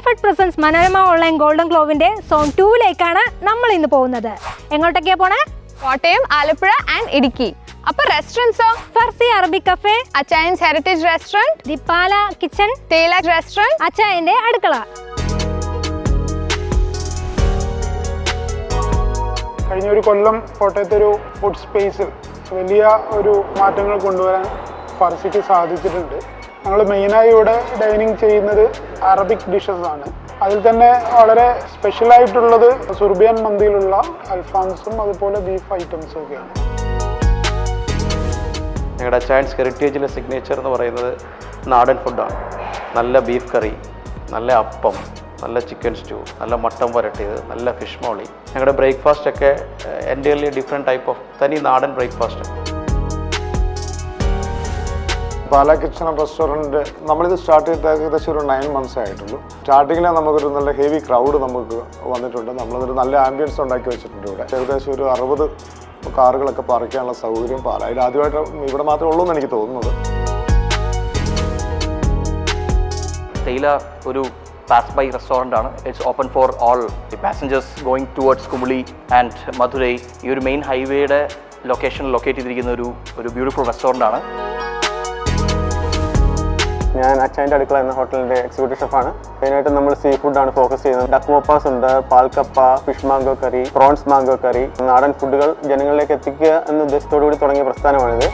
Food presents Manorama online golden ഗ്ലോവിന്റെ zone 2ലേക്കാണ് നമ്മൾ ഇന്ന് പോകുന്നത്. എങ്ങോട്ടൊക്കെയാ പോണേ? കോട്ടയം, ആലപ്പുഴ ആൻഡ് ഇടുക്കി. അപ്പൊ റെസ്റ്റോറൻറ്റ്സോ? Farsi Arabic cafe, Achayans heritage restaurant, the Pala kitchen, Theyila restaurant, അച്ചായന്റെ അടുക്കള. കഴിഞ്ഞ ഒരു കൊല്ലം കോട്ടയത്തെ ഒരു ഫുഡ് സ്പേസിൽ വലിയ ഒരു മാറ്റങ്ങൾ കൊണ്ടുവരാൻ ഫർസിക്ക് സാധിച്ചിട്ടുണ്ട്. ഞങ്ങൾ മെയിനായി ഇവിടെ ഡൈനിങ് ചെയ്യുന്നത് അറബിക് ഡിഷസ് ആണ്. അതിൽ തന്നെ വളരെ സ്പെഷ്യലായിട്ടുള്ളത് സുർബിയൻ മന്തിയിലുള്ള അൽഫാംസും അതുപോലെ ബീഫ് ഐറ്റംസും ഒക്കെയാണ്. ഞങ്ങളുടെ അച്ചായൻസ് ഹെറിറ്റേജിലെ സിഗ്നേച്ചർ എന്ന് പറയുന്നത് നാടൻ ഫുഡാണ്. നല്ല ബീഫ് കറി, നല്ല അപ്പം, നല്ല ചിക്കൻ സ്റ്റൂ, നല്ല മട്ടൻ വരട്ടിയത്, നല്ല ഫിഷ് മോളി. ഞങ്ങളുടെ ബ്രേക്ക്ഫാസ്റ്റ് ഒക്കെ എൻ്റയർലി ഡിഫറെൻറ്റ് ടൈപ്പ് ഓഫ് തനി നാടൻ ബ്രേക്ക്ഫാസ്റ്റ്. പാല കിച്ചൺ റെസ്റ്റോറൻറ്റ് നമ്മളിത് സ്റ്റാർട്ട് ചെയ്തിട്ട് ഏകദേശം ഒരു 9 months ആയിട്ടുള്ളൂ. സ്റ്റാർട്ടിങ്ങിൽ നമുക്കൊരു നല്ല ഹെവി ക്രൗഡ് നമുക്ക് വന്നിട്ടുണ്ട്. നമ്മളതൊരു നല്ല ആംബിയൻസ് ഉണ്ടാക്കി വെച്ചിട്ടുണ്ട്. ഇവിടെ ഏകദേശം ഒരു 60 കാറുകളൊക്കെ പാർക്ക് ചെയ്യാനുള്ള സൗകര്യം പാലായിൽ ആദ്യമായിട്ട് ഇവിടെ മാത്രമേ ഉള്ളൂ എന്ന് എനിക്ക് തോന്നുന്നത്. തേയില ഒരു പാസ് ബൈ റെസ്റ്റോറൻ്റ് ആണ്. It's open for all the passengers going towards Kumily and Madurai. ഈ ഒരു മെയിൻ ഹൈവേയുടെ ലൊക്കേഷനിൽ ലൊക്കേറ്റ് ചെയ്തിരിക്കുന്ന ഒരു ബ്യൂട്ടിഫുൾ റെസ്റ്റോറൻ്റ് ആണ്. ഞാൻ അച്ചായൻ്റെ അടുക്കള എന്ന ഹോട്ടലിൻ്റെ എക്സിക്യൂട്ടീവ് ഷെഫാണ്. മെയിനായിട്ട് നമ്മൾ സീ ഫുഡാണ് ഫോക്കസ് ചെയ്യുന്നത്. ഡക്ക് മോപ്പാസ് ഉണ്ട്, പാൽക്കപ്പ, fish mango curry, prawns mango curry, നാടൻ ഫുഡുകൾ ജനങ്ങളിലേക്ക് എത്തിക്കുക എന്ന ഉദ്ദേശത്തോടു കൂടി തുടങ്ങിയ പ്രസ്ഥാനമാണിത്.